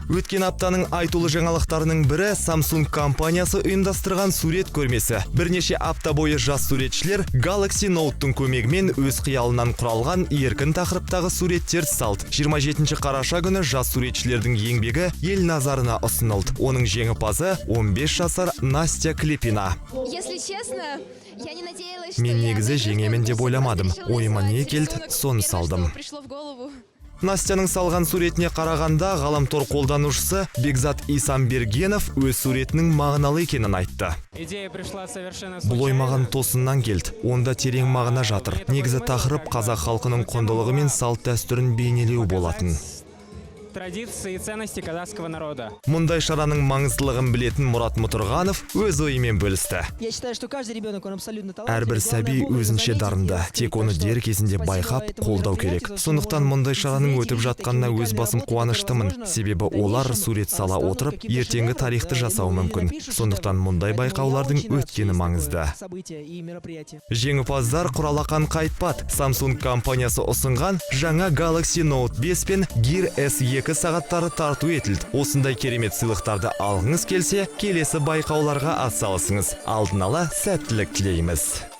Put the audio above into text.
Өткен аптаның айтулы жаңалықтарының бірі Samsung компаниясы ұйымдастырған сурет көрмесі. Бірнеше апта бойы жас суретшілер Galaxy Note-тың көмегімен өз қиялынан құралған еркін тақырыптағы суреттер салды. 27 қараша күні жас суретшілердің еңбегі ел назарына ұсынылды. Оның жеңімпазы 15 жасар Настя Клепина. Если честно, я не надеялась, что Мен негізі жеңемін деп ойламадым. Ойыма не келді, соны салдым. пришло в голову. Настяның салған суретіне қарағанда ғаламтор қолданушысы Бекзат Исамбергенов өз суретінің мағыналы екенін айтты. Идея пришла совершенно Бұл ой маған тосыннан келді. Онда терең мағына жатыр. Негізі тақырып қазақ халқының құндылығы мен салт дәстүрін бейнелеу болатын. традиции и ценности казахского народа. Мұндай шараның маңыздылығын білетін Мұрат Мұтырғанов өз ойымен бөлісті. Я считаю, что каждый ребенок, он абсолютно талантлив. Әрбір сәби өзінше дарынды, тек оны дер кезінде байқап, қолдау керек. Сондықтан мұндай шараның өтіп жатқанына өз басым қуаныштымын. Себебі олар сурет сала отырып, ертеңгі тарихты жасау мүмкін. Сондықтан мұндай байқаулардың өткені маңызды. Жеңімпаздар Құралақан Қайтпат, Samsung компаниясы ұсынған жаңа Galaxy Note 5 пен Gear S2 сағаттары тарту етілді. Осындай керемет сыйлықтарды алғыңыз келсе, келесі байқауларға атсалысыңыз. Алдын ала сәттілік тілейміз.